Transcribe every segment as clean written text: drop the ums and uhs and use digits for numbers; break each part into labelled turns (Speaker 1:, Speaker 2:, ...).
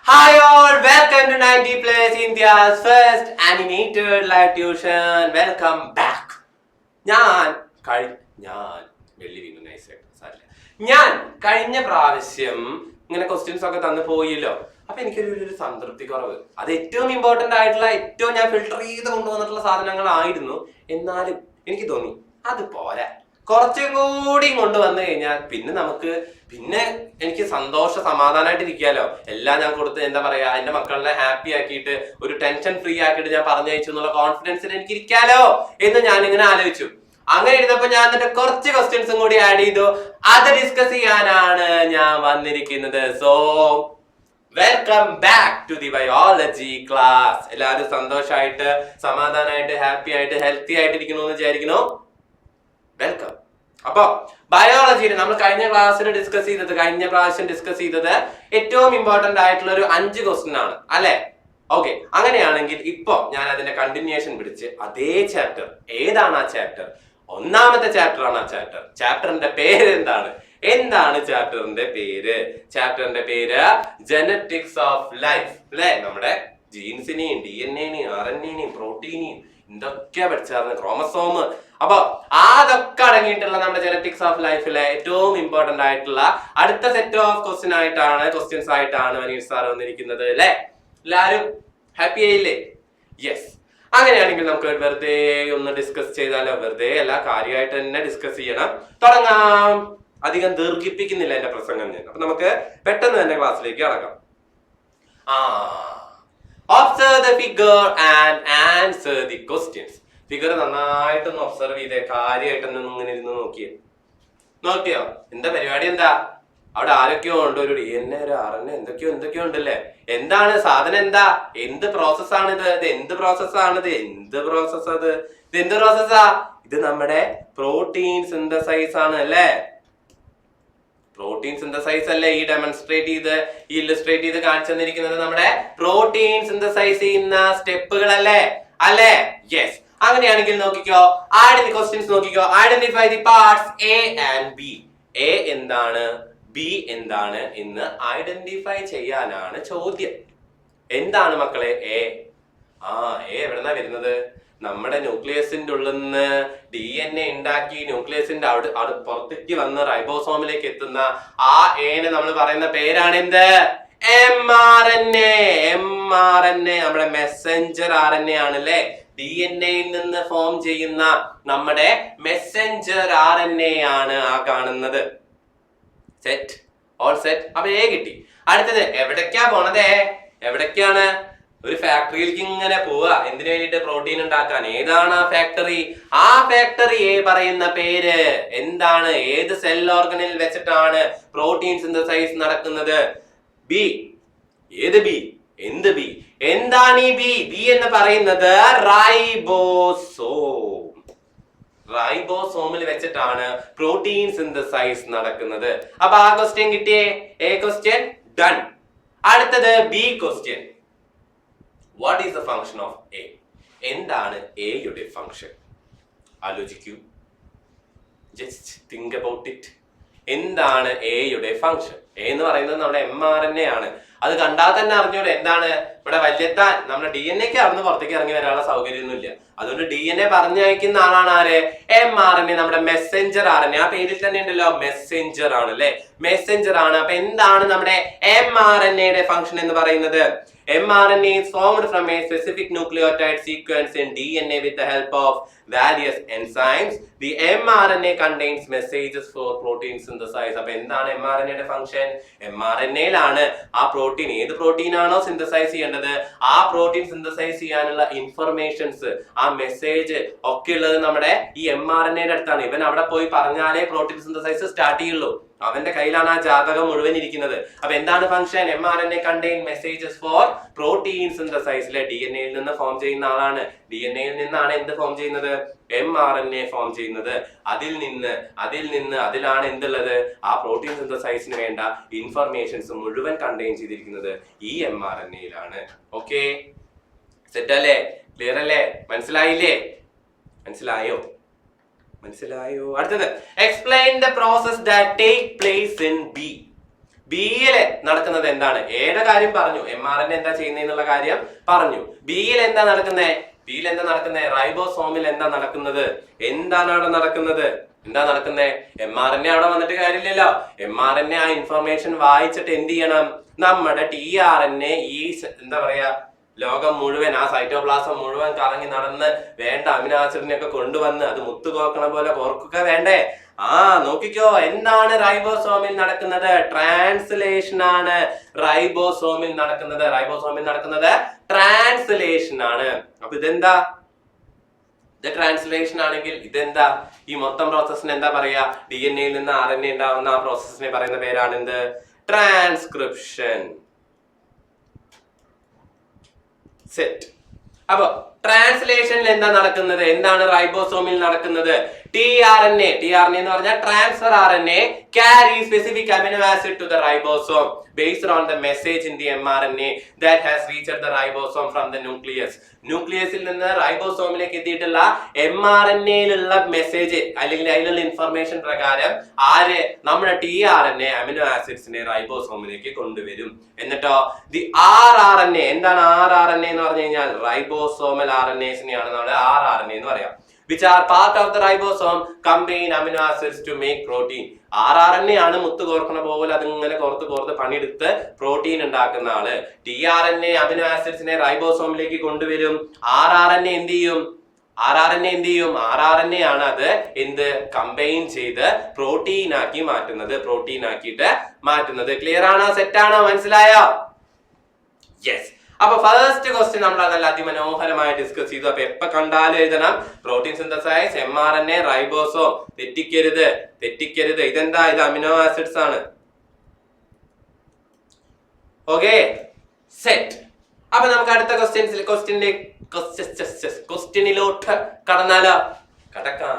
Speaker 1: Hi all, welcome to 90 Plus India's first animated live tuition. Welcome back. ഞാൻ കഴിഞ്ഞ പ്രാവശ്യം ഇങ്ങനെ ക്വസ്റ്റ്യൻസ് ഒക്കെ തന്നു പോയല്ലോ. അപ്പൊ എനിക്കൊരു സംതൃപ്തി കുറവ്. അത് ഏറ്റവും ഇമ്പോർട്ടന്റ് ആയിട്ടുള്ള ഏറ്റവും ഞാൻ ഫിൽട്ടർ ചെയ്ത് കൊണ്ടുവന്നിട്ടുള്ള സാധനങ്ങളായിരുന്നു. എന്നാലും എനിക്ക് തോന്നി അത് പോരാ, കുറച്ചും കൂടി കൊണ്ടുവന്നു കഴിഞ്ഞാൽ പിന്നെ എനിക്ക് സമാധാനമായിട്ട് ഇരിക്കാലോ. എല്ലാം ഞാൻ കൊടുത്ത് എന്താ പറയാ, എന്റെ മക്കളെ ഹാപ്പി ആക്കിയിട്ട് ഒരു ടെൻഷൻ ഫ്രീ ആക്കിയിട്ട് ഞാൻ പറഞ്ഞയച്ചു എന്നുള്ള കോൺഫിഡൻസിൽ എനിക്ക് ഇരിക്കാലോ എന്ന് ഞാൻ ഇങ്ങനെ ആലോചിച്ചു. അങ്ങനെ ഇരുന്നപ്പോ ഞാൻ എന്നിട്ട് കുറച്ച് ക്വസ്റ്റ്യൻസും കൂടി ആഡ് ചെയ്തു. അത് ഡിസ്കസ് ചെയ്യാനാണ് ഞാൻ വന്നിരിക്കുന്നത്. So welcome back to the biology class. എല്ലാവരും സന്തോഷമായിട്ട് സമാധാനമായിട്ട് ഹാപ്പി ആയിട്ട് ഹെൽത്തി ആയിട്ട് ഇരിക്കുന്നു എന്ന് വിചാരിക്കുന്നു. വെൽക്കം. അപ്പൊ ബയോളജിയിൽ നമ്മൾ കഴിഞ്ഞ പ്രാവശ്യം ഡിസ്കസ് ചെയ്തത് ഏറ്റവും ഇമ്പോർട്ടന്റ് ആയിട്ടുള്ള ഒരു 5 ക്വസ്റ്റ്യൻ ആണ് അല്ലെ? ഓക്കെ, അങ്ങനെയാണെങ്കിൽ ഇപ്പൊ ഞാൻ അതിന്റെ കണ്ടിന്യൂഷൻ പിടിച്ച് അതേ ചാപ്റ്റർ, ഏതാണ് ആ ചാപ്റ്റർ? 1ാമത്തെ ചാപ്റ്റർ ആണ് ആ ചാപ്റ്റർ. ചാപ്റ്ററിന്റെ പേര് എന്താണ് ചാപ്റ്ററിന്റെ പേര്? ചാപ്റ്ററിന്റെ പേര് ജനറ്റിക്സ് ഓഫ് ലൈഫ് അല്ലെ? നമ്മുടെ ജീൻസിനെയും DNA-നെയും RNA-നെയും പ്രോട്ടീനെയും എന്തൊക്കെയാ പഠിച്ചാർന്ന്, ക്രോമസോം. അപ്പൊ അതൊക്കെ അടങ്ങിയിട്ടുള്ള നമ്മുടെ ജനറ്റിക്സ് ഓഫ് ലൈഫിലെ ഏറ്റവും ഇമ്പോർട്ടന്റ് ആയിട്ടുള്ള അടുത്ത സെറ്റ് ഓഫ് ക്വസ്റ്റ്യൻസ് ആയിട്ടാണ് മനീഷ് സാർ വന്നിരിക്കുന്നത് അല്ലെ? എല്ലാരും ഹാപ്പി ആയില്ലേ? യെസ്. അങ്ങനെയാണെങ്കിൽ നമുക്ക് വെറുതെ ഒന്ന് ഡിസ്കസ് ചെയ്താലോ? വെറുതെ അല്ല, കാര്യമായിട്ട് തന്നെ ഡിസ്കസ് ചെയ്യണം. തുടങ്ങാം. അധികം ദീർഘിപ്പിക്കുന്നില്ല എന്റെ പ്രസംഗം ഞാൻ. അപ്പൊ നമുക്ക് പെട്ടെന്ന് തന്നെ ക്ലാസ്സിലേക്ക് കടക്കാം. Observe the figure and answer the questions. Figure നന്നായിട്ടൊന്ന് ഒബ്സർവ് ചെയ്തേ, കാര്യമായിട്ടൊന്നും ഇങ്ങനെ ഇരുന്ന് നോക്കിയോ? എന്താ പരിപാടി? എന്താ അവിടെ ആരൊക്കെയോ ഉണ്ട്, ഒരു DNA, ഒരു RNA, എന്തൊക്കെയോ ഉണ്ടല്ലേ? എന്താണ് സാധനം? എന്താ? എന്ത് പ്രോസസ്സാണിത്? എന്ത് പ്രോസസ്സാ? ഇത് നമ്മുടെ പ്രോട്ടീൻ സിന്തസൈസ് ആണ് അല്ലേ? പ്രോട്ടീൻ സിന്തസൈസ് അല്ലേ ഈ ഇല്ലുസ്ട്രേറ്റ് ചെയ്ത് കാണിച്ചു തന്നിരിക്കുന്നത്? നമ്മുടെ പ്രോട്ടീൻ സിന്തസൈസ് ചെയ്യുന്ന സ്റ്റെപ്പുകൾ അല്ലേ? യെസ്. അങ്ങനെയാണെങ്കിൽ നോക്കിക്കോ, ക്വസ്റ്റ്യൻസ് നോക്കിക്കോ. Identify the parts A and B. A എന്താണ്, B എന്താണ് എന്ന് ഐഡന്റിഫൈ ചെയ്യാനാണ് ചോദ്യം. എന്താണ് മക്കളെ A? A എവിടെന്നാ വരുന്നത്? നമ്മുടെ ന്യൂക്ലിയസിന്റെ ഉള്ളിൽ നിന്ന് DNA ഉണ്ടാക്കി ന്യൂക്ലിയസിന്റെ അവിടെ പുറത്തേക്ക് വന്ന് റൈബോസോമിലേക്ക് എത്തുന്ന ആ ഏനെ നമ്മൾ പറയുന്ന പേരാണ് എന്ത്? mRNA. നമ്മുടെ മെസ്സഞ്ചർ RNA ആണല്ലേ? DNA-യിൽ നിന്ന് ഫോം ചെയ്യുന്ന നമ്മുടെ മെസ്സഞ്ചർ RNA ആണ് ആ കാണുന്നത്. സെറ്റ്? All set? അപ്പൊ A കിട്ടി. അടുത്തത് എവിടേക്കാണ്? ഒരു ഫാക്ടറിയിലേക്ക് ഇങ്ങനെ പോവുക. എന്തിനു വേണ്ടിയിട്ട്? പ്രോട്ടീൻ ഉണ്ടാക്കാൻ. ഏതാണ് ആ ഫാക്ടറി? ആ ഫാക്ടറി A പറയുന്ന പേര് എന്താണ്? ഏത് സെൽ ഓർഗനിൽ വെച്ചിട്ടാണ് പ്രോട്ടീൻ സിന്തസൈസ് നടക്കുന്നത്? B. ഏത് B? എന്ത് B? എന്താണ് ഈ B എന്ന് പറയുന്നത്? റൈബോസോമിൽ വെച്ചിട്ടാണ് പ്രോട്ടീൻ സിന്തസൈസ് നടക്കുന്നത്. അപ്പൊ ആ ക്വസ്റ്റ്യൻ കിട്ടിയേ. A question done. അടുത്തത് B question. What is the function of A? എന്താണ് A യുടെ ഫംഗ്ഷൻ? ആലോചിക്കൂ. Just think about it. എന്താണ് A യുടെ ഫംഗ്ഷൻ? A എന്ന് പറയുന്നത് നമ്മുടെ mRNA ആണ്. അത് കണ്ടാൽ തന്നെ അറിഞ്ഞൂടെ എന്താണ്? ഇവിടെ വല്യത്താൻ നമ്മുടെ DNA-ക്ക് അവിടുന്ന് പുറത്തേക്ക് ഇറങ്ങി വരാനുള്ള സൗകര്യമൊന്നുമില്ല. അതുകൊണ്ട് DNA പറഞ്ഞയക്കുന്ന ആളാണ് ആര്? mRNA, നമ്മുടെ മെസ്സഞ്ചർ RNA. ആ പേരിൽ തന്നെ ഉണ്ടല്ലോ, മെസ്സഞ്ചർ ആണ് അല്ലെ? മെസ്സഞ്ചർ ആണ്. അപ്പൊ എന്താണ് നമ്മുടെ mRNA-യുടെ ഫംഗ്ഷൻ എന്ന് പറയുന്നത്? mRNA is formed from a specific nucleotide sequence in DNA with the help of various enzymes. The mRNA contains messages for protein synthesis. അപ്പോൾ എന്താണ് mRNA-യുടെ ഫംഗ്ഷൻ? mRNA-യിലാണ് ആ പ്രോട്ടീൻ, ഏത് പ്രോട്ടീൻ ആണോ സിന്തസൈസ് ചെയ്യേണ്ടത് ആ പ്രോട്ടീൻ സിന്തസൈസ് ചെയ്യാനുള്ള ഇൻഫർമേഷൻസ്, ആ മെസ്സേജ് ഒക്കെ ഉള്ളത് നമ്മുടെ ഈ mRNA-യുടെ അടുത്താണ്. ഇവൻ അവിടെ പോയി പറഞ്ഞാലേ പ്രോട്ടീൻ സിന്തസൈസ് സ്റ്റാർട്ട് ചെയ്യുള്ളൂ. അവന്റെ കയ്യിലാണ് ആ ജാതകം മുഴുവൻ ഇരിക്കുന്നത്. അപ്പൊ എന്താണ് function? mRNA contain messages for protein synthesis. DNA-യിൽ നിന്ന് ഫോം ചെയ്യുന്ന ആളാണ്. DNA-യിൽ നിന്നാണ് എന്ത് ഫോം ചെയ്യുന്നത്? mRNA ഫോം ചെയ്യുന്നത്. അതിലാണ് എന്തുള്ളത്? ആ പ്രോട്ടീൻ സിന്തസൈസിന് വേണ്ട ഇൻഫർമേഷൻസ് മുഴുവൻ കണ്ടെയ്ൻ ചെയ്തിരിക്കുന്നത് ഈ mRNA-യിലാണ്. ഓക്കെ, സെറ്റ് അല്ലേ? ക്ലിയർ അല്ലേ? മനസ്സിലായോ? അടുത്തത് explain the process that take place in B. ബിയിൽ നടക്കുന്നത് എന്താണ്? എയുടെ കാര്യം പറഞ്ഞു, mRNA എന്താ ചെയ്യുന്നതെന്നുള്ള കാര്യം പറഞ്ഞു. ബിയിൽ എന്താ നടക്കുന്നത്? റൈബോസോമിൽ എന്താ നടക്കുന്നത്? എന്താണ് അവിടെ നടക്കുന്നത്? mRNA അവിടെ വന്നിട്ട് കാര്യമില്ലല്ലോ. mRNA ആ ഇൻഫർമേഷൻ വായിച്ചിട്ട് എന്ത് ചെയ്യണം? നമ്മുടെ tRNA ഈ എന്താ പറയാ ലോകം മുഴുവൻ, ആ സൈറ്റോപ്ലാസം മുഴുവൻ കറങ്ങി നടന്ന് വേണ്ട അമിനോ ആസിഡിനെയൊക്കെ കൊണ്ടുവന്ന് അത് മുത്തു കോർക്കണ പോലെ കോർക്കുക വേണ്ടേ? നോക്കിക്കോ, എന്താണ് റൈബോസോമിൽ നടക്കുന്നത്? ട്രാൻസ്ലേഷൻ ആണ് റൈബോസോമിൽ നടക്കുന്നത്. ട്രാൻസ്ലേഷൻ ആണ്. അപ്പൊ ഇതെന്താ? ഇത് ട്രാൻസ്ലേഷൻ ആണെങ്കിൽ ഇതെന്താ? ഈ മൊത്തം പ്രോസസ്സിന് എന്താ പറയാ? DNA നിന്ന് RNA ഉണ്ടാവുന്ന ആ പ്രോസസ്സിനെ പറയുന്ന പേരാണ് എന്ത്? ട്രാൻസ്ക്രിപ്ഷൻ. സെറ്റ്. അപ്പൊ ട്രാൻസ്ലേഷനിൽ എന്താ നടക്കുന്നത്? എന്താണ് റൈബോസോമിൽ നടക്കുന്നത്? tRNA എന്ന് പറഞ്ഞാൽ transfer RNA carry specific amino acid to the ribosome based on the message in the mRNA that has reached the ribosome from the nucleus. ന്യൂക്ലിയസിൽ നിന്ന് റൈബോസോമിലേക്ക് എത്തിയിട്ടുള്ള mRNA-യിലുള്ള മെസ്സേജ് അല്ലെങ്കിൽ അതിലുള്ള ഇൻഫർമേഷൻ പ്രകാരം നമ്മുടെ tRNA അമിനോ ആസിഡ്സിനെ റൈബോസോമിലേക്ക് കൊണ്ടുവരും. എന്നിട്ടോ rRNA, എന്താണ് rRNA എന്ന് പറഞ്ഞു കഴിഞ്ഞാൽ റൈബോസോമൽ RNAസിനെയാണ് നമ്മൾ rRNA എന്ന് പറയാം. which are part of the ribosome combine amino acids to make protein. rRNA ആണ് മുത്ത് കോർക്കണ പോലെ അതിങ്ങനെ കോർത്ത് പണിയെടുത്ത് പ്രോട്ടീൻ ഉണ്ടാക്കുന്ന ആള്. tRNA അമിനോ ആസിഡ്സിനെ റൈബോസോമിലേക്ക് കൊണ്ടുവരും. rRNA എന്ത് ചെയ്യും? rRNA ആണ് അത് കമ്പൈൻ ചെയ്ത് പ്രോട്ടീൻ ആക്കിയിട്ട് മാറ്റുന്നത്. ക്ലിയർ ആണോ? സെറ്റ് ആണോ? മനസ്സിലായോ? യെസ്. അപ്പൊ ഫസ്റ്റ് ക്വസ്റ്റ്യൻ നമ്മൾ നല്ല അതിമനോഹരമായി ഡിസ്കസ് ചെയ്തു. അപ്പൊ എപ്പോ കണ്ടാലും എഴുതണം പ്രോട്ടീൻ സിന്തസൈസ്, mRNA, റൈബോസോം. തെറ്റിക്കരുത്. ഇതെന്താ? ഇത് അമിനോ ആസിഡ്സ് ആണ്. Okay, set. അപ്പൊ നമുക്ക് അടുത്ത ക്വസ്റ്റ്യനിലോട്ട് കടക്കാം.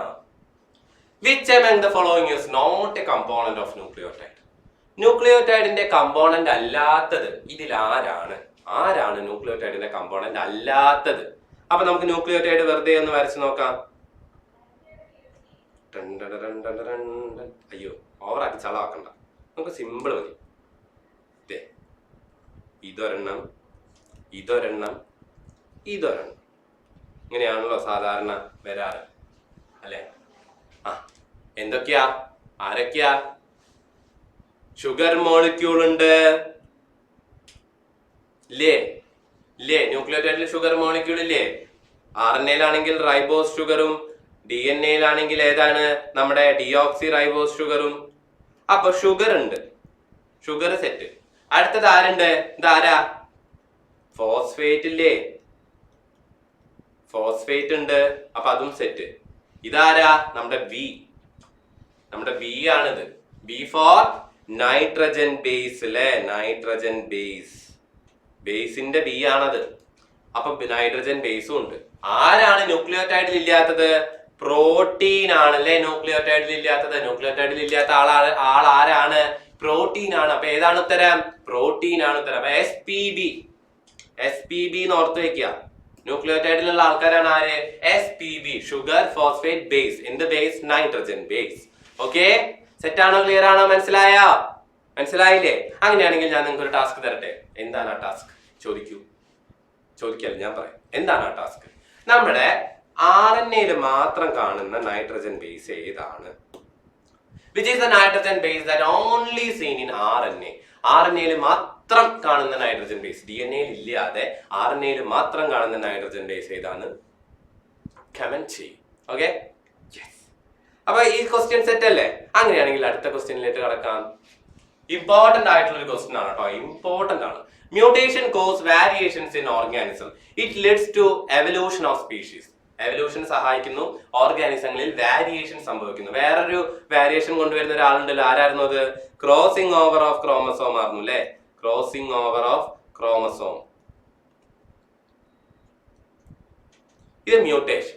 Speaker 1: Which among the following is not a component of nucleotide? ന്യൂക്ലിയോടൈഡിന്റെ കമ്പോണന്റ് അല്ലാത്തത് ഇതിൽ ആരാണ് ന്യൂക്ലിയോടൈഡിന്റെ കമ്പോണന്റ് അല്ലാത്തത്? അപ്പൊ നമുക്ക് ന്യൂക്ലിയോടൈഡ് വെറുതെ ഒന്ന് വരച്ചു നോക്കാം. അയ്യോ, ഓവറാക്കി ചളാക്കണ്ട, നമുക്ക് സിമ്പിൾ മതി. ഇതൊരെണ്ണം, ഇങ്ങനെയാണല്ലോ സാധാരണ വരാറ് അല്ലെ? എന്തൊക്കെയാ? ആരൊക്കെയാ? ഷുഗർ മോളിക്യൂൾ ഉണ്ട് ഇല്ലേ? ന്യൂക്ലിയോടൈഡിൽ ഷുഗർ മോളിക്യൂൾ ഇല്ലേ? RNA-യിലാണെങ്കിൽ റൈബോസ് ഷുഗറും DNA-യിലാണെങ്കിൽ ഏതാണ്? നമ്മുടെ ഡിയോക്സി റൈബോസ് ഷുഗറും. അപ്പൊ ഷുഗർ ഉണ്ട്, ഷുഗർ സെറ്റ്. അടുത്തത് ആരുണ്ട്? ഇതാരാ? ഫോസ്ഫേറ്റ് ഇല്ലേ? ഫോസ്ഫേറ്റ് ഉണ്ട്, അപ്പൊ അതും സെറ്റ്. ഇതാരാ? നമ്മുടെ ബി ആണിത്. ബി ഫോർ നൈട്രജൻ ബേസ് അല്ലെ? നൈട്രജൻ ബേസിന്റെ ബി ആണത്. അപ്പൊ നൈട്രജൻ ബേസും ഉണ്ട്. ആരാണ് ന്യൂക്ലിയോടൈഡിൽ ഇല്ലാത്തത്? പ്രോട്ടീൻ ആണല്ലേ ന്യൂക്ലിയോടൈഡിൽ ഇല്ലാത്ത ആരാണ്? പ്രോട്ടീൻ ആണ്. അപ്പൊ ഏതാണ് ഉത്തരം? പ്രോട്ടീൻ ആണ് ഉത്തരം. അപ്പൊ SPB എന്ന് വെക്കുക. ന്യൂക്ലിയോടൈഡിലുള്ള ആൾക്കാരാണ് ആര്? SPB, sugar phosphate base. എന്ത് base? Nitrogen base. Okay, set ആണോ? ക്ലിയർ ആണോ? മനസ്സിലായില്ലേ? അങ്ങനെയാണെങ്കിൽ ഞാൻ നിങ്ങൾക്ക് ഒരു ടാസ്ക് തരട്ടെ. എന്താണ് ആ ടാസ്ക്? ചോദിക്കല്ല, ഞാൻ പറയാം. എന്താണ് ആ ടാസ്ക്? നമ്മുടെ RNA-യിൽ മാത്രം കാണുന്ന നൈട്രജൻ ബേസ് ഏതാണ്? Which is the nitrogen base that only seen in RNA? RNA-യിൽ മാത്രം കാണുന്ന നൈട്രജൻ ബേസ്, DNA-യിൽ ഇല്ലാതെ RNA-യിൽ മാത്രം കാണുന്ന നൈട്രജൻ ബേസ് ഏതാണ്? കമന്റ് ചെയ്യും. ഓക്കെ, അപ്പൊ ഈ ക്വസ്റ്റ്യൻ സെറ്റ് അല്ലേ? അങ്ങനെയാണെങ്കിൽ അടുത്ത ക്വസ്റ്റ്യനിലേക്ക് കടക്കാം. ഇമ്പോർട്ടന്റ് ആയിട്ടുള്ള ഒരു ക്വസ്റ്റ്യൻ ആണ് കേട്ടോ, ഇമ്പോർട്ടന്റ് ആണ്. Mutation cause variations in organism. It leads to evolution of species. Evolution സഹായിക്കുന്നു, ഓർഗാനിസങ്ങളിൽ വാരിയേഷൻ സംഭവിക്കുന്നു. വേറൊരു വാരിയേഷൻ കൊണ്ടുവരുന്ന ഒരാളുണ്ടല്ലോ, ആരായിരുന്നു അത്? ക്രോസിംഗ് ഓവർ ഓഫ് ക്രോമസോം ആയിരുന്നു അല്ലെ? Crossing over of chromosome. ഇത് മ്യൂട്ടേഷൻ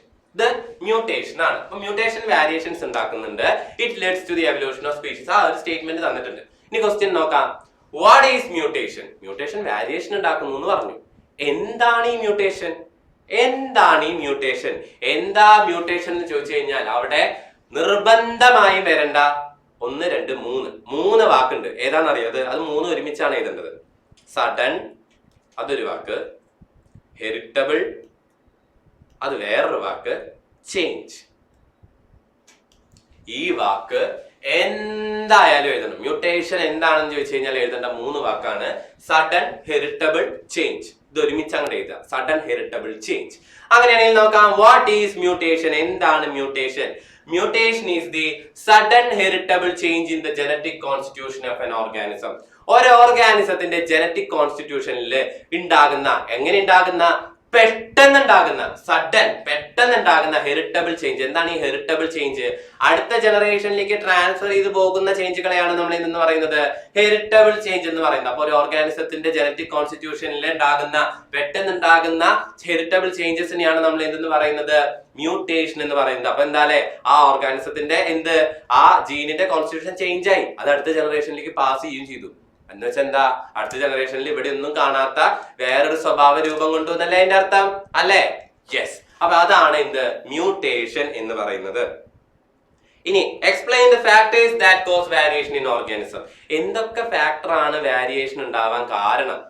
Speaker 1: ആണ്. അപ്പൊ മ്യൂട്ടേഷൻ വാരിയേഷൻസ് ഉണ്ടാക്കുന്നുണ്ട്. It leads to the evolution of species. ആ ഒരു സ്റ്റേറ്റ്മെന്റ് തന്നിട്ടുണ്ട്. ഇനി ക്വസ്റ്റ്യൻ നോക്കാം. What is mutation? Mutation variation ഉണ്ടാക്കുന്നു എന്ന് പറഞ്ഞു. എന്താണ് ഈ മ്യൂട്ടേഷൻ? എന്താ മ്യൂട്ടേഷൻ എന്ന് ചോദിച്ചു കഴിഞ്ഞാൽ അവിടെ നിർബന്ധമായും വരണ്ട 1, 2, 3 വാക്കുണ്ട്, ഏതാണെന്നറിയോ? അത് മൂന്ന് ഒരുമിച്ചാണ് എഴുതേണ്ടത്. സഡൻ അതൊരു വാക്ക്, ഹെറിറ്റബിൾ അത് വേറൊരു വാക്ക്, ചേഞ്ച്. ഈ വാക്ക് എന്തായാലും എഴുതണം. മ്യൂട്ടേഷൻ എന്താണെന്ന് ചോദിച്ചു കഴിഞ്ഞാൽ എഴുതേണ്ട മൂന്ന് വാക്കാണ് സഡൻ, ഹെറിറ്റബിൾ, ചേഞ്ച്. ഇത് ഒരുമിച്ച് അങ്ങോട്ട് എഴുതുക, സഡൻ, ഹെറിറ്റബിൾ, ചേഞ്ച്. അങ്ങനെയാണെങ്കിൽ നോക്കാം, വാട്ട് ഈസ് മ്യൂട്ടേഷൻ? എന്താണ് mutation? Mutation is the sudden heritable change in the genetic constitution of an organism. ഒരു ഓർഗാനിസത്തിന്റെ ജനറ്റിക് കോൺസ്റ്റിറ്റ്യൂഷനിൽ ഉണ്ടാകുന്ന, എങ്ങനെ ഉണ്ടാകുന്ന, പെട്ടെന്നുണ്ടാകുന്ന, സഡൻ പെട്ടെന്നുണ്ടാകുന്ന ഹെറിറ്റബിൾ ചേഞ്ച്. എന്താണ് ഈ ഹെറിറ്റബിൾ ചേഞ്ച്? അടുത്ത ജനറേഷനിലേക്ക് ട്രാൻസ്ഫർ ചെയ്ത് പോകുന്ന ചേഞ്ചുകളെയാണ് നമ്മൾ എന്ന് പറയുന്നത് ഹെറിറ്റബിൾ ചേഞ്ച് എന്ന് പറയുന്നത്. അപ്പോൾ ഒരു ഓർഗാനിസത്തിന്റെ ജനറ്റിക് കോൺസ്റ്റിറ്റ്യൂഷനിൽ ഉണ്ടാകുന്ന പെട്ടെന്നുണ്ടാകുന്ന ഹെറിറ്റബിൾ ചേഞ്ചസിനെയാണ് നമ്മൾ എന്തെന്ന് പറയുന്നത് മ്യൂട്ടേഷൻ എന്ന് പറയുന്നത്. അപ്പൊ എന്താലേ ആ ഓർഗാനിസത്തിന്റെ ആ ജീനിന്റെ കോൺസ്റ്റിറ്റ്യൂഷൻ ചേഞ്ച് ആയി, അത് അടുത്ത ജനറേഷനിലേക്ക് പാസ് ചെയ്യുകയും ചെയ്തു. എന്ന് വെച്ചാൽ എന്താ, അടുത്ത ജനറേഷനിൽ ഇവിടെ ഒന്നും കാണാത്ത വേറൊരു സ്വഭാവ രൂപം കൊണ്ടുവന്നല്ലേ അതിന്റെ അർത്ഥം അല്ലേ? യെസ്. അപ്പൊ അതാണ് മ്യൂട്ടേഷൻ എന്ന് പറയുന്നത്. ഇനി explain the factors that cause variation in organism. എന്തൊക്കെ ഫാക്ടർ ആണ് വേരിയേഷൻ ഉണ്ടാവാൻ കാരണം?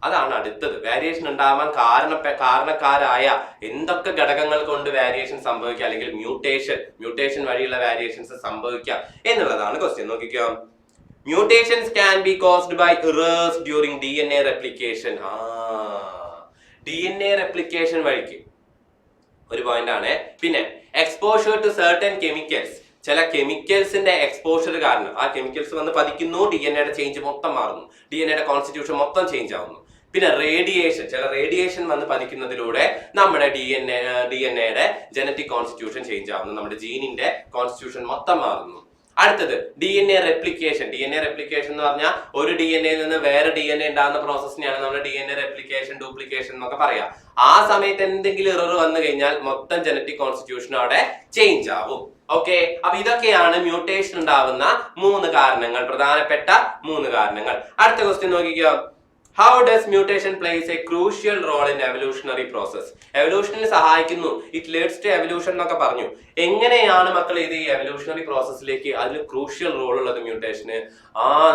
Speaker 1: അതാണ് അടുത്തത്. വേരിയേഷൻ ഉണ്ടാവാൻ കാരണക്കാരായ എന്തൊക്കെ ഘടകങ്ങൾ കൊണ്ട് വേരിയേഷൻ സംഭവിക്കാം, അല്ലെങ്കിൽ മ്യൂട്ടേഷൻ വഴിയുള്ള വേരിയേഷൻസ് സംഭവിക്കാം എന്നുള്ളതാണ് ക്വസ്റ്റ്യൻ. നോക്കിക്കോ. Mutations can be caused by errors during DNA replication. DNA replication വഴിക്ക് ഒരു പോയിന്റ് ആണ്. പിന്നെ exposure to certain chemicals. ചില കെമിക്കൽസിന്റെ എക്സ്പോഷർ കാരണം ആ കെമിക്കൽസ് വന്ന് പതിക്കുന്നു, DNA ചേഞ്ച് മൊത്തം മാറുന്നു, DNA കോൺസ്റ്റിറ്റ്യൂഷൻ മൊത്തം ചേഞ്ച് ആവുന്നു. പിന്നെ റേഡിയേഷൻ, ചില റേഡിയേഷൻ വന്ന് പതിക്കുന്നതിലൂടെ നമ്മുടെ DNA ജനറ്റിക് കോൺസ്റ്റിറ്റ്യൂഷൻ ചേഞ്ച് ആവുന്നു, നമ്മുടെ ജീനിന്റെ കോൺസ്റ്റിറ്റ്യൂഷൻ മൊത്തം മാറുന്നു. അടുത്തത് DNA റെപ്ലിക്കേഷൻ. DNA റെപ്ലിക്കേഷൻ എന്ന് പറഞ്ഞാൽ ഒരു DNA നിന്ന് വേറെ DNA ഉണ്ടാകുന്ന പ്രോസസ്സിനെയാണ് നമ്മൾ DNA റെപ്ലിക്കേഷൻ, ഡ്യൂപ്ലിക്കേഷൻ എന്നൊക്കെ പറയാം. ആ സമയത്ത് എന്തെങ്കിലും എറർ വന്നു കഴിഞ്ഞാൽ മൊത്തം ജനറ്റിക് കോൺസ്റ്റിറ്റ്യൂഷൻ അവിടെ ചേഞ്ച് ആവും. ഓക്കെ, അപ്പൊ ഇതൊക്കെയാണ് മ്യൂട്ടേഷൻ ഉണ്ടാവുന്ന മൂന്ന് കാരണങ്ങൾ, പ്രധാനപ്പെട്ട മൂന്ന് കാരണങ്ങൾ. അടുത്ത ക്വസ്റ്റ്യൻ നോക്കിക്കോ. How does mutation plays a crucial role in evolutionary process? എവല്യൂഷനിൽ സഹായിക്കുന്നു, ഇറ്റ് ലീഡ്സ് ടു എവല്യൂഷൻ എന്നൊക്കെ പറഞ്ഞു. എങ്ങനെയാണ് മക്കൾ ഇത് ഈ എവല്യൂഷണറി പ്രോസസ്സിലേക്ക് അതിൽ ക്രൂഷ്യൽ റോൾ ഉള്ളത് മ്യൂട്ടേഷന്?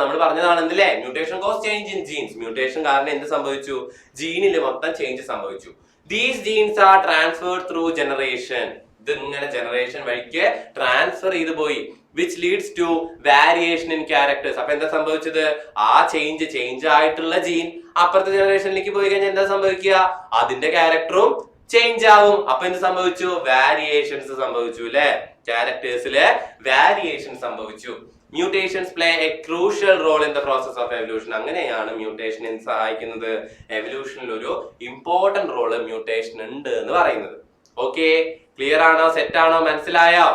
Speaker 1: നമ്മൾ പറഞ്ഞതാണെന്നില്ലേ, mutation cause change in genes. Mutation കാരണം എന്ത് സംഭവിച്ചു? ജീനിൽ മൊത്തം ചേഞ്ച് സംഭവിച്ചു. These genes are transferred through generation. ഇതിങ്ങനെ ജനറേഷൻ വഴിക്ക് ട്രാൻസ്ഫർ ചെയ്തു പോയി, which leads to variation in characters. അപ്പൊ എന്താ സംഭവിച്ചത്? ആ ചേഞ്ച് ആയിട്ടുള്ള ജീൻ അപ്പുറത്തെ ജനറേഷനിലേക്ക് പോയി കഴിഞ്ഞാൽ എന്താ സംഭവിക്കുക? അതിന്റെ ക്യാരക്ടറും ചേഞ്ച് ആവും. അപ്പൊ എന്ത് സംഭവിച്ചു? വാരിയേഷൻസ് സംഭവിച്ചു അല്ലെ? ക്യാരക്ടേഴ്സിലെ വാരിയേഷൻ സംഭവിച്ചു. Mutations play a crucial role in the process of evolution. അങ്ങനെയാണ് മ്യൂട്ടേഷൻ സഹായിക്കുന്നത്. എവല്യൂഷനിൽ ഒരു ഇമ്പോർട്ടന്റ് റോള് മ്യൂട്ടേഷൻ ഉണ്ട് എന്ന് പറയുന്നത്. ഓക്കെ, ക്ലിയർ ആണോ? സെറ്റ് ആണോ? മനസ്സിലായോ?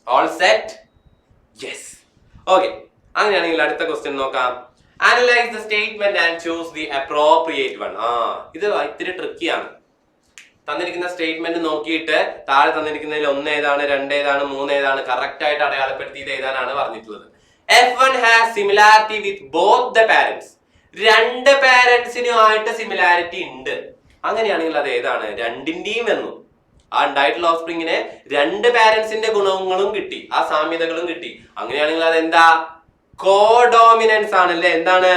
Speaker 1: All set? യെസ്. ഓക്കെ, അങ്ങനെയാണെങ്കിൽ അടുത്ത ക്വസ്റ്റ്യൻ നോക്കാം. Analyse the statement and choose the appropriate one. ഇത് ഇത്തിരി ട്രിക്കിയാണ്. തന്നിരിക്കുന്ന സ്റ്റേറ്റ്മെന്റ് നോക്കിയിട്ട് താഴെ തന്നിരിക്കുന്നതിൽ 1 ഏതാണ്, 2 ഏതാണ്, 3 ഏതാണ്, കറക്റ്റ് ആയിട്ട് അടയാളപ്പെടുത്തിയത് ഏതാനാണ് പറഞ്ഞിട്ടുള്ളത്. F1 has similarity with both the parents. രണ്ട് പാരന്റ്സിനുമായിട്ട് സിമിലാരിറ്റി ഉണ്ട്. അങ്ങനെയാണെങ്കിൽ അത് ഏതാണ്? രണ്ടിന്റെയും വന്നു. ആ ഉണ്ടായിട്ടുള്ള ഓഫ്സ്പ്രിങ്ങിന് രണ്ട് പാരന്റ്സിന്റെ ഗുണങ്ങളും കിട്ടി, ആ സാമ്യതകളും കിട്ടി. അങ്ങനെയാണെങ്കിൽ അത് എന്താ? കോഡോമിനൻസ് ആണല്ലേ? എന്താണ്?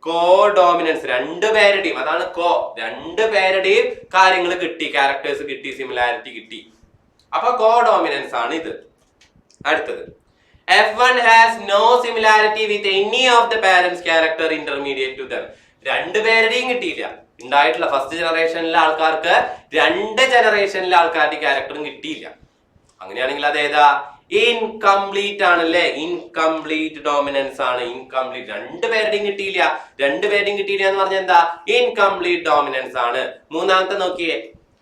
Speaker 1: കോഡോമിനൻസ്. രണ്ടുപേരുടെയും, അതാണ് രണ്ടുപേരുടെയും കാര്യങ്ങൾ കിട്ടി, ക്യാരക്ടേഴ്സ് കിട്ടി, സിമിലാരിറ്റി കിട്ടി. അപ്പൊ കോഡോമിനൻസ് ആണ് ഇത്. അടുത്തത്, F1 has no similarity with any of the parents' character intermediate to them. രണ്ടുപേരുടെയും കിട്ടിയില്ല. ഉണ്ടായിട്ടുള്ള ഫസ്റ്റ് ജനറേഷനിലെ ആൾക്കാർക്ക് രണ്ട് ജനറേഷനിലെ ആൾക്കാരുടെ ക്യാരക്ടറും കിട്ടിയില്ല. അങ്ങനെയാണെങ്കിൽ അത് ഏതാ? ഇൻകംപ്ലീറ്റ് ആണല്ലേ? ഇൻകംപ്ലീറ്റ് ഡോമിനൻസ് ആണ്. ഇൻകംപ്ലീറ്റ്, രണ്ടുപേരുടെയും കിട്ടിയില്ല. രണ്ടുപേരുടെയും കിട്ടിയില്ല എന്ന് പറഞ്ഞാൽ എന്താ? ഇൻകംപ്ലീറ്റ് ഡോമിനൻസ് ആണ്. മൂന്നാമത്തെ നോക്കിയേ,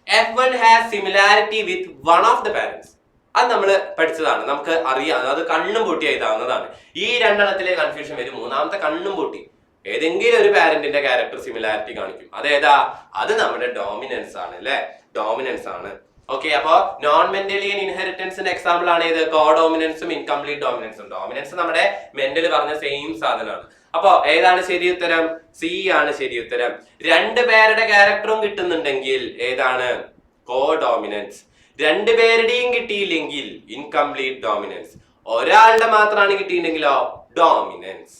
Speaker 1: F1 has similarity with one of the parents. അത് നമ്മൾ പഠിച്ചതാണ്, നമുക്ക് അറിയാം. അത് കണ്ണും പൂട്ടി എഴുതാവുന്നതാണ്. ഈ രണ്ടെണ്ണത്തിലെ കൺഫ്യൂഷൻ വരും. മൂന്നാമത്തെ കണ്ണും പൂട്ടി ഏതെങ്കിലും ഒരു പാരന്റിന്റെ ക്യാരക്ടർ സിമിലാരിറ്റി കാണിക്കും. അതേതാ? അത് നമ്മുടെ ഡോമിനൻസ് ആണ് അല്ലെ? ഡോമിനൻസ് ആണ്. ഓക്കെ, അപ്പൊ നോൺ മെന്റലിയൻ ഇൻഹെറിറ്റൻസിന്റെ എക്സാമ്പിൾ ആണ് ഇത്. കോഡോമിനൻസും ഇൻകംപ്ലീറ്റ് ഡോമിനൻസും. ഡോമിനൻസ് നമ്മുടെ മെന്റൽ പറഞ്ഞ സെയിം സാധനമാണ്. അപ്പൊ ഏതാണ് ശരി ഉത്തരം? സി ആണ് ശരി ഉത്തരം. രണ്ടു പേരുടെ ക്യാരക്ടറും കിട്ടുന്നുണ്ടെങ്കിൽ ഏതാണ്? കോഡോമിനൻസ്. രണ്ടുപേരുടെയും കിട്ടിയില്ലെങ്കിൽ ഇൻകംപ്ലീറ്റ് ഡോമിനൻസ്. ഒരാളുടെ മാത്രമാണ് കിട്ടിയിട്ടുണ്ടെങ്കിലോ ഡോമിനൻസ്.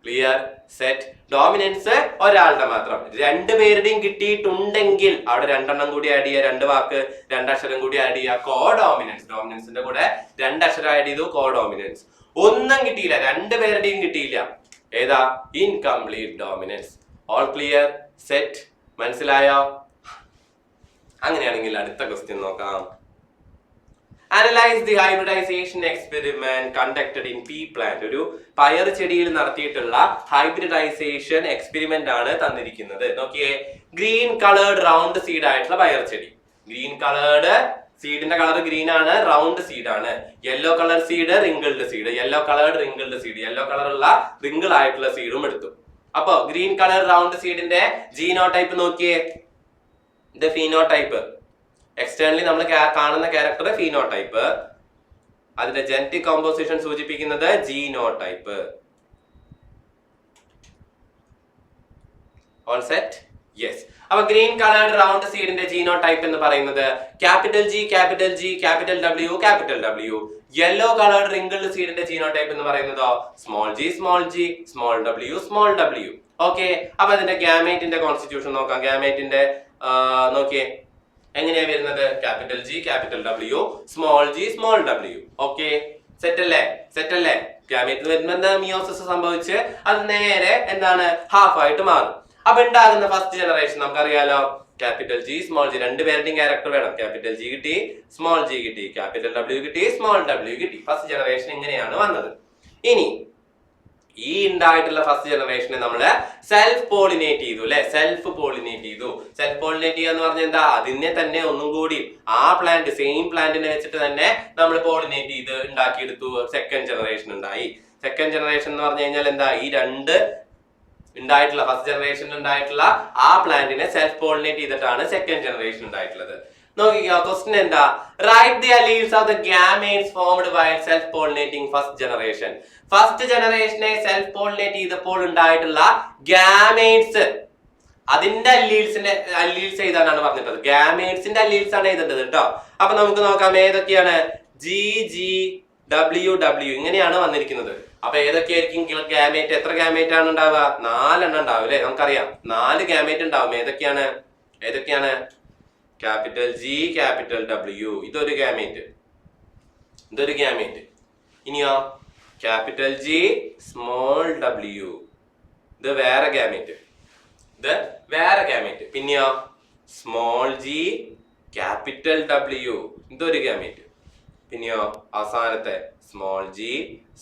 Speaker 1: ക്ലിയർ? സെറ്റ്. ഡോമിനൻസ് ഒരാളുടെ മാത്രം. രണ്ടുപേരുടെയും കിട്ടിയിട്ടുണ്ടെങ്കിൽ അവിടെ രണ്ടെണ്ണം കൂടി ആഡ് ചെയ്യുക, രണ്ട് വാക്ക് രണ്ടക്ഷരം കൂടി ആഡ് ചെയ്യുക, കോ ഡോമിനൻസ്. ഡോമിനൻസിന്റെ കൂടെ രണ്ടക്ഷരം ആഡ് ചെയ്തു, കോ ഡോമിനൻസ്. ഒന്നും കിട്ടിയില്ല, രണ്ടുപേരുടെയും കിട്ടിയില്ല, ഏതാ? Incomplete dominance. All clear? Set. മനസ്സിലായോ? അങ്ങനെയാണെങ്കിൽ അടുത്ത ക്വസ്റ്റ്യൻ നോക്കാം. Analyze the hybridization experiment conducted in pea plant. ഒരു പയർ ചെടിയിൽ നടത്തിയിട്ടുള്ള ഹൈബ്രിഡൈസേഷൻ എക്സ്പെരിമെന്റ് ആണ് തന്നിരിക്കുന്നത്. നോക്കിയേ, ഗ്രീൻ കളേർഡ് റൗണ്ട് സീഡ് ആയിട്ടുള്ള പയർ ചെടി. ഗ്രീൻ കളേർഡ് സീഡിന്റെ കളർ ഗ്രീൻ ആണ്, റൗണ്ട് സീഡ് ആണ്. Yellow colour seed, wrinkled seed. Yellow coloured wrinkled seed, yellow കളറുള്ള റിങ്കിൾ ആയിട്ടുള്ള സീഡും എടുത്തു. അപ്പൊ ഗ്രീൻ കളർ റൗണ്ട് സീഡിന്റെ ജീനോടൈപ്പ് നോക്കിയേ, ഇത് ഫീനോടൈപ്പ്. എക്സ്റ്റേണലി നമ്മൾ കാണുന്ന ക്യാരക്ടർ ഫീനോടൈപ്പ്, അതിന്റെ ജനറ്റിക് കോമ്പോസിഷൻ സൂചിപ്പിക്കുന്നത് ജീനോടൈപ്പ്. All set? യെസ്. അപ്പൊ ഗ്രീൻ കളേർഡ് റൗണ്ട് സീഡിന്റെ ജീനോടൈപ്പ് എന്ന് പറയുന്നത് capital G capital G capital W capital W. Yellow coloured wrinkled സീഡിന്റെ genotype എന്ന് പറയുന്നതോ small G small G small W small W. Okay, അപ്പൊ അതിന്റെ ഗാമേറ്റിന്റെ കോൺസ്റ്റിറ്റ്യൂഷൻ നോക്കാം. ഗാമേറ്റിന്റെ നോക്കിയേ എങ്ങനെയാ വരുന്നത്? Capital G capital W small G small W. Okay, set അല്ലേ? സെറ്റ് അല്ലേ? ഗാമേറ്റ് വരുമ്പോ എന്താ മിയോസിസ് സംഭവിച്ച് അത് നേരെ എന്താണ് ഹാഫ് ആയിട്ട് മാറും. അപ്പൊ ഉണ്ടാകുന്ന ഫസ്റ്റ് ജനറേഷൻ നമുക്കറിയാലോ, ക്യാപിറ്റൽ ജി സ്മോൾ ജി, രണ്ടുപേരുടെയും ക്യാരക്ടർ വേണം. ക്യാപിറ്റൽ ജി കിട്ടി, സ്മോൾ ജി കിട്ടി, ക്യാപിറ്റൽ ഡബ്ല്യു കിട്ടി, സ്മോൾ ഡബ്ല്യു കിട്ടി. ഫസ്റ്റ് ജനറേഷൻ ഇങ്ങനെയാണ് വന്നത്. ഇനി ഈ ഉണ്ടായിട്ടുള്ള ഫസ്റ്റ് ജനറേഷനെ നമ്മള് സെൽഫ് പോളിനേറ്റ് ചെയ്തു അല്ലെ? സെൽഫ് പോളിനേറ്റ് ചെയ്തു. സെൽഫ് പോളിനേറ്റ് ചെയ്യുക എന്ന് പറഞ്ഞാൽ എന്താ? അതിനെ തന്നെ ഒന്നും കൂടി ആ പ്ലാന്റ്, സെയിം പ്ലാന്റിനെ വെച്ചിട്ട് തന്നെ നമ്മൾ പോളിനേറ്റ് ചെയ്ത് ഉണ്ടാക്കിയെടുത്തു. സെക്കൻഡ് ജനറേഷൻ ഉണ്ടായി. സെക്കൻഡ് ജനറേഷൻ എന്ന് പറഞ്ഞു കഴിഞ്ഞാൽ എന്താ? ഈ രണ്ട് ഉണ്ടായിട്ടുള്ള ഫസ്റ്റ് ജനറേഷൻ ഉണ്ടായിട്ടുള്ള ആ പ്ലാന്റിനെ സെൽഫ് പോളിനേറ്റ് ചെയ്തിട്ടാണ് സെക്കൻഡ് ജനറേഷൻ ഉണ്ടായിട്ടുള്ളത്. നോക്കിക്കോ, ക്വസ്റ്റ്യൻ എന്താ? Write the alleles of the gametes formed by self pollinating first generation. First ജനറേഷനെ സെൽഫ് പോളിനേറ്റ് ചെയ്തപ്പോൾ ഉണ്ടായിട്ടുള്ള ഗാമേറ്റ്സ്, അതിന്റെ അല്ലീൽസ് എഴുതാനാണ് പറഞ്ഞിട്ടുള്ളത്. ഗാമേറ്റ്സിന്റെ അല്ലീൽസ് ആണ് എഴുതേണ്ടത് കേട്ടോ. അപ്പൊ നമുക്ക് നോക്കാം ഏതൊക്കെയാണ്. ജി ജി ഡബ്ല്യു ഡബ്ല്യു ഇങ്ങനെയാണ് വന്നിരിക്കുന്നത്. അപ്പൊ ഏതൊക്കെയായിരിക്കും ഗാമേറ്റ്? എത്ര ഗാമേറ്റ് ആണ് ഉണ്ടാവുക? 4 എണ്ണം ഉണ്ടാവും അല്ലെ? നമുക്കറിയാം 4 ഗാമേറ്റ് ഉണ്ടാവും. ഏതൊക്കെയാണ്? ക്യാപിറ്റൽ ജി ക്യാപിറ്റൽ ഡബ്ല്യു, ഇതൊരു ഗാമേറ്റ്, ഇതൊരു ഗാമേറ്റ്. ഇനിയോ ക്യാപിറ്റൽ ജി സ്മോൾ ഡബ്ല്യു, ഇത് വേറെ ഗാമേറ്റ്, ഇത് വേറെ ഗാമേറ്റ്. പിന്നെയോ സ്മോൾ ജി ക്യാപിറ്റൽ ഡബ്ല്യു, ഇതൊരു ഗാമേറ്റ്. പിന്നെയോ അവസാനത്തെ സ്മോൾ ജി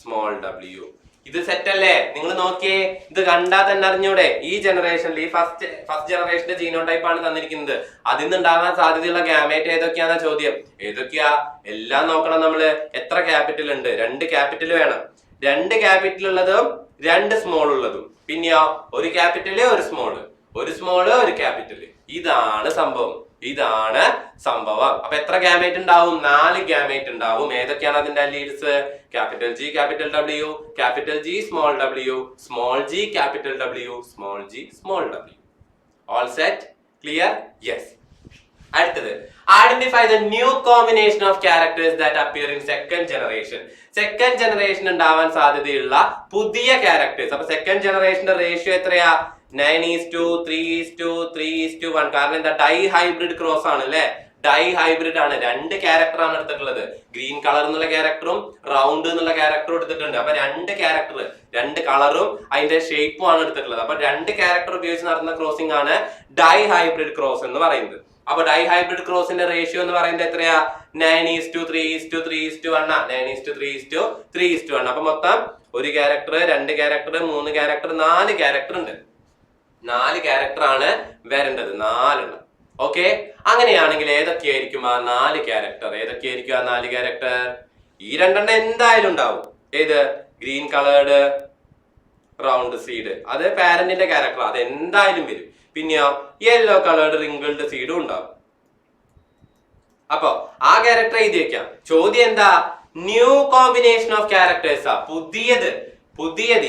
Speaker 1: സ്മോൾ ഡബ്ല്യു. ഇത് സെറ്റ് അല്ലേ? നിങ്ങൾ നോക്കിയേ, ഇത് കണ്ടാൽ തന്നെ അറിഞ്ഞൂടെ ഈ ജനറേഷനിൽ ഈ ഫസ്റ്റ് ജനറേഷന്റെ ജീനോടൈപ്പ് ആണ് തന്നിരിക്കുന്നത്. അതിൽ നിന്നുണ്ടാകാൻ സാധ്യതയുള്ള ഗാമേറ്റ് ഏതൊക്കെയാണെന്ന ചോദ്യം. ഏതൊക്കെയാ? എല്ലാം നോക്കണം നമ്മള്. എത്ര ക്യാപിറ്റൽ ഉണ്ട്? 2 ക്യാപിറ്റൽ വേണം. 2 ക്യാപിറ്റൽ ഉള്ളതും 2 സ്മോൾ ഉള്ളതും. പിന്നെയോ ഒരു ക്യാപിറ്റല് ഒരു സ്മോള്, ഒരു സ്മോള് ഒരു ക്യാപിറ്റല്. ഇതാണ് സംഭവം. അപ്പൊ എത്ര ഗാമേറ്റ് ഉണ്ടാവും? 4 ഗാമേറ്റ് ഉണ്ടാവും. ഏതൊക്കെയാണ് അതിന്റെ അല്ലീൽസ്? Capital G capital W, capital G small W, small G capital W, small G small W. All set? Clear? Yes. അടുത്തത്, identify the new combination of characters that appear in second generation. Second generation ഉണ്ടാവാൻ സാധ്യതയുള്ള പുതിയ characters. അപ്പൊ second ജനറേഷന്റെ ratio എത്രയാ? 9:3:3:1. കാരണം എന്താ? Dye hybrid cross ആണ് അല്ലെ? ഡൈ ഹൈബ്രിഡ് ആണ്. 2 ക്യാരക്ടർ ആണ് എടുത്തിട്ടുള്ളത്. ഗ്രീൻ കളർ എന്നുള്ള ക്യാരക്ടറും റൗണ്ട് എന്നുള്ള ക്യാരക്ടറും എടുത്തിട്ടുണ്ട്. അപ്പൊ 2 ക്യാരക്ടർ, 2 കളറും അതിന്റെ ഷേപ്പും ആണ് എടുത്തിട്ടുള്ളത്. അപ്പൊ 2 ക്യാരക്ടർ ഉപയോഗിച്ച് നടത്തുന്ന ക്രോസിംഗ് ആണ് ഡൈ ഹൈബ്രിഡ് ക്രോസ് എന്ന് പറയുന്നത്. അപ്പൊ ഡൈ ഹൈബ്രിഡ് ക്രോസിന്റെ റേഷ്യോ എന്ന് പറയുന്നത് എത്രയാ? 9:3:3:1. 9:3:3:1. അപ്പൊ മൊത്തം 1 ക്യാരക്ടർ, 2 ക്യാരക്ടർ, 3 ക്യാരക്ടർ, 4 ക്യാരക്ടർ ഉണ്ട്. 4 ക്യാരക്ടർ ആണ് വരേണ്ടത്. 4 എണ്ണം. ഓക്കെ, അങ്ങനെയാണെങ്കിൽ ഏതൊക്കെയായിരിക്കും ആ 4 ക്യാരക്ടർ? ഏതൊക്കെയായിരിക്കും ആ 4 ക്യാരക്ടർ? ഈ 2 എണ്ണം എന്തായാലും ഉണ്ടാവും. ഏത്? ഗ്രീൻ കളേർഡ് റൗണ്ട് സീഡ്, അത് പാരന്റിന്റെ ക്യാരക്ടർ, അത് എന്തായാലും വരും. പിന്നെയോ യെല്ലോ കളേർഡ് റിങ്കിൾഡ് സീഡും ഉണ്ടാവും. അപ്പൊ ആ ക്യാരക്ടർ എഴുതി വെക്കാം. ചോദ്യം എന്താ? ന്യൂ കോമ്പിനേഷൻ ഓഫ് ക്യാരക്ടേഴ്സാ, പുതിയത്.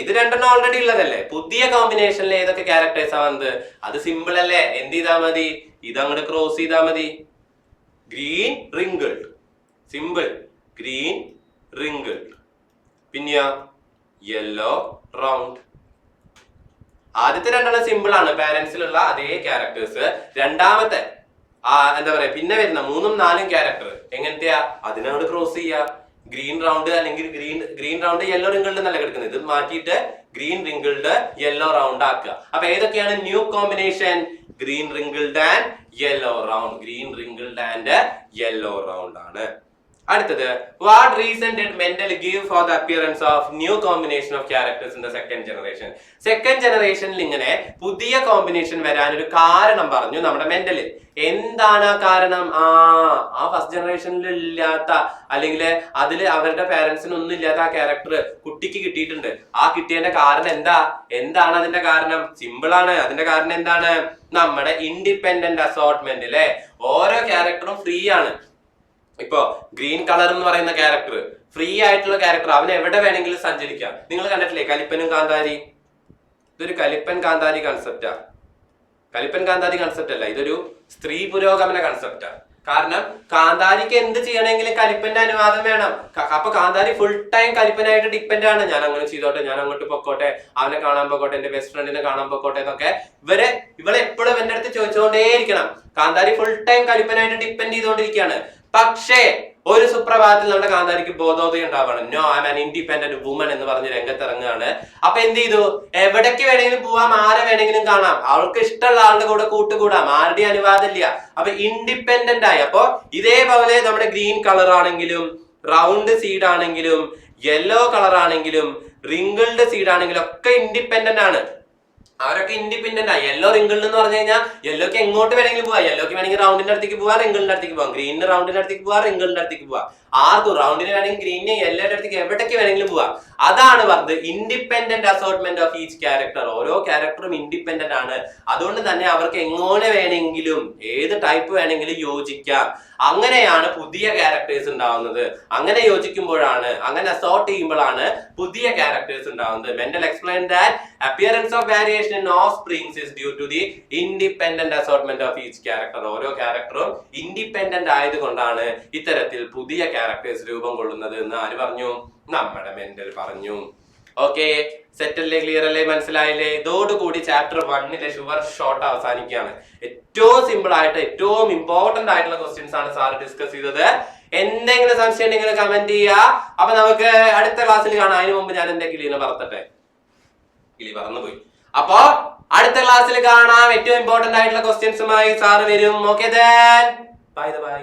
Speaker 1: ഇത് 2 എണ്ണം ഓൾറെഡി ഉള്ളതല്ലേ? പുതിയ കോമ്പിനേഷനിൽ ഏതൊക്കെ ക്യാരക്ടേഴ്സ് ആ വന്നത്? അത് സിമ്പിൾ അല്ലേ? എന്ത് ചെയ്താ മതി? ഇത് അങ്ങോട്ട് ക്രോസ് ചെയ്താൽ മതി. Green wrinkled, simple. Green wrinkled. പിന്നെയോ യെല്ലോ റൗണ്ട്. ആദ്യത്തെ രണ്ടെണ്ണം സിമ്പിൾ ആണ്, പാരന്റ്സിലുള്ള അതേ ക്യാരക്ടേഴ്സ്. രണ്ടാമത്തെ എന്താ പറയാ പിന്നെ വരുന്ന 3ഉം 4ഉം ക്യാരക്ടർ എങ്ങനത്തെയാ, അതിനോട് ക്രോസ് ചെയ്യാ. ഗ്രീൻ റൗണ്ട് അല്ലെങ്കിൽ ഗ്രീൻ റൗണ്ട് യെല്ലോ റിങ്കിൾഡ് എന്നല്ല കിടക്കുന്നത്, ഇത് മാറ്റിയിട്ട് ഗ്രീൻ റിങ്കിൾഡ് യെല്ലോ റൗണ്ട് ആക്കുക. അപ്പൊ ഏതൊക്കെയാണ് new combination? Green wrinkled and yellow round. Green wrinkled and yellow round ആണ്. അടുത്തത്, what reason did Mendel give for the appearance of new combination of characters in the second generation? Second ജനറേഷനിൽ ഇങ്ങനെ പുതിയ combination വരാൻ ഒരു കാരണം പറഞ്ഞു നമ്മുടെ മെന്റൽ. എന്താണ് ആ കാരണം? ആ ഫസ്റ്റ് ജനറേഷനിൽ ഇല്ലാത്ത അല്ലെങ്കിൽ അതിൽ അവരുടെ പേരൻസിന് ഒന്നും ഇല്ലാത്ത ആ ക്യാരക്ടർ കുട്ടിക്ക് കിട്ടിയിട്ടുണ്ട്. ആ കിട്ടിയതിന്റെ കാരണം എന്താണ് അതിന്റെ കാരണം? സിമ്പിൾ ആണ്. അതിന്റെ കാരണം എന്താണ്? നമ്മുടെ ഇൻഡിപെൻഡന്റ് അസോർട്ട്മെന്റ് അല്ലെ. ഓരോ ക്യാരക്ടറും ഫ്രീ ആണ്. ഇപ്പൊ ഗ്രീൻ കളർ എന്ന് പറയുന്ന ക്യാരക്ടർ ഫ്രീ ആയിട്ടുള്ള ക്യാരക്ടർ, അവന് എവിടെ വേണമെങ്കിലും സഞ്ചരിക്കാം. നിങ്ങൾ കണ്ടിട്ടില്ലേ കലിപ്പനും കാന്താരി? ഇതൊരു കലിപ്പൻ കാന്താരി കൺസെപ്റ്റാ. കലിപ്പൻ കാന്താരി കൺസെപ്റ്റ് അല്ല, ഇതൊരു സ്ത്രീ പുരോഗമന കൺസെപ്റ്റാ. കാരണം കാന്താരിക്ക് എന്ത് ചെയ്യണമെങ്കിലും കലിപ്പന്റെ അനുവാദം വേണം. അപ്പൊ കാന്താരി ഫുൾ ടൈം കലിപ്പനായിട്ട് ഡിപ്പെൻഡ് ആണ്. ഞാൻ അങ്ങനെ ചെയ്തോട്ടെ, ഞാൻ അങ്ങോട്ട് പൊക്കോട്ടെ, അവനെ കാണാൻ പൊക്കോട്ടെ, എന്റെ ബെസ്റ്റ് ഫ്രണ്ടിനെ കാണാൻ പൊക്കോട്ടെ എന്നൊക്കെ ഇവളെ എപ്പോഴും എന്റെ അടുത്ത് ചോദിച്ചുകൊണ്ടേയിരിക്കണം. കാന്താരി ഫുൾ ടൈം കലിപ്പനായിട്ട് ഡിപ്പെൻഡ് ചെയ്തുകൊണ്ടിരിക്കുകയാണ്. പക്ഷേ ഒരു സുപ്രഭാതത്തിൽ നമ്മുടെ കാന്താരിക്ക് ബോധോദയം ഉണ്ടാവണം. No, I am an independent woman എന്ന് പറഞ്ഞ് രംഗത്തിറങ്ങുകയാണ്. അപ്പൊ എന്ത് ചെയ്തു? എവിടേക്ക് വേണമെങ്കിലും പോവാം, ആരെ വേണമെങ്കിലും കാണാം, അവൾക്ക് ഇഷ്ടമുള്ള ആളുടെ കൂടെ കൂട്ടുകൂടാം, ആരുടെ അനുവാദമില്ല. അപ്പൊ ഇൻഡിപെൻഡന്റ് ആയി. അപ്പൊ ഇതേപോലെ നമ്മുടെ ഗ്രീൻ കളർ ആണെങ്കിലും റൗണ്ട് സീഡ് ആണെങ്കിലും യെല്ലോ കളർ ആണെങ്കിലും റിങ്കിൾഡ് സീഡ് ആണെങ്കിലും ഒക്കെ ഇൻഡിപെൻഡന്റ് ആണ്. അവരൊക്കെ ഇൻഡിപെൻഡന്റ് ആയി. യെല്ലോ റിങ്കിൾഡ് എന്ന് പറഞ്ഞു കഴിഞ്ഞാൽ യെല്ലോക്ക് എങ്ങോട്ട് വേണമെങ്കിലും പോവാം. യെല്ലോക്ക് വേണമെങ്കിൽ റൗണ്ടിന്റെ അടുത്തേക്ക് പോവാം, റിങ്കിളിന്റെ അടുത്തേക്ക് പോവാം. ഗ്രീനിന് റൗണ്ടിന്റെ അടുത്തേക്ക് പോവാം, റിങ്കിളിന്റെ അടുത്തേക്ക് പോവാം. ആർക്കും റൗണ്ടിന് വേണമെങ്കിൽ ഗ്രീനിന് യെല്ലോയുടെ അടുത്തേക്ക് എവിടേക്ക് വേണമെങ്കിലും പോവാം. അതാണ് പറഞ്ഞത് independent assortment of each character. ഓരോ ക്യാരക്ടറും ഇൻഡിപെൻഡന്റ് ആണ്. അതുകൊണ്ട് തന്നെ അവർക്ക് എങ്ങനെ വേണമെങ്കിലും ഏത് ടൈപ്പ് വേണമെങ്കിലും യോജിക്കാം. അങ്ങനെയാണ് പുതിയ ക്യാരക്ടേഴ്സ് ഉണ്ടാവുന്നത്. അങ്ങനെ യോജിക്കുമ്പോഴാണ്, അങ്ങനെ അസോർട്ട് ചെയ്യുമ്പോഴാണ് പുതിയ ക്യാരക്ടേഴ്സ് ഉണ്ടാവുന്നത്. Mental explain that appearance of variation in offsprings is due to the independent assortment of each character. ഓരോ ക്യാരക്ടറും ഇൻഡിപെൻഡന്റ് ആയതുകൊണ്ടാണ് ഇത്തരത്തിൽ പുതിയ ക്യാരക്ടേഴ്സ് രൂപം കൊള്ളുന്നത് എന്ന് ആര് പറഞ്ഞു? നമ്മുടെ മെന്റൽ പറഞ്ഞു. ഓക്കെ, സെറ്റ് അല്ലേ? ക്ലിയർ അല്ലേ? മനസ്സിലായില്ലേ? ഇതോടുകൂടി ചാപ്റ്റർ 1 ഷുവർ ഷോർട്ട് അവസാനിക്കുകയാണ്. ഏറ്റവും സിമ്പിൾ ആയിട്ട് ഏറ്റവും ഇമ്പോർട്ടന്റ് ആയിട്ടുള്ള ക്വസ്റ്റ്യൻസ് ആണ് സാർ ഡിസ്കസ് ചെയ്തത്. എന്തെങ്കിലും സംശയം ഉണ്ടെങ്കിൽ കമന്റ് ചെയ്യുക. അപ്പൊ നമുക്ക് അടുത്ത ക്ലാസ്സിൽ കാണാം. അതിനു മുമ്പ് ഞാൻ എന്റെ കിളീനെ പറത്തട്ടെ. കിളി പറന്നുപോയി. അപ്പോ അടുത്ത ക്ലാസ്സിൽ കാണാം. ഏറ്റവും ഇമ്പോർട്ടന്റ് ആയിട്ടുള്ള ക്വസ്റ്റ്യൻസുമായി സാറ് വരും. Okay, by.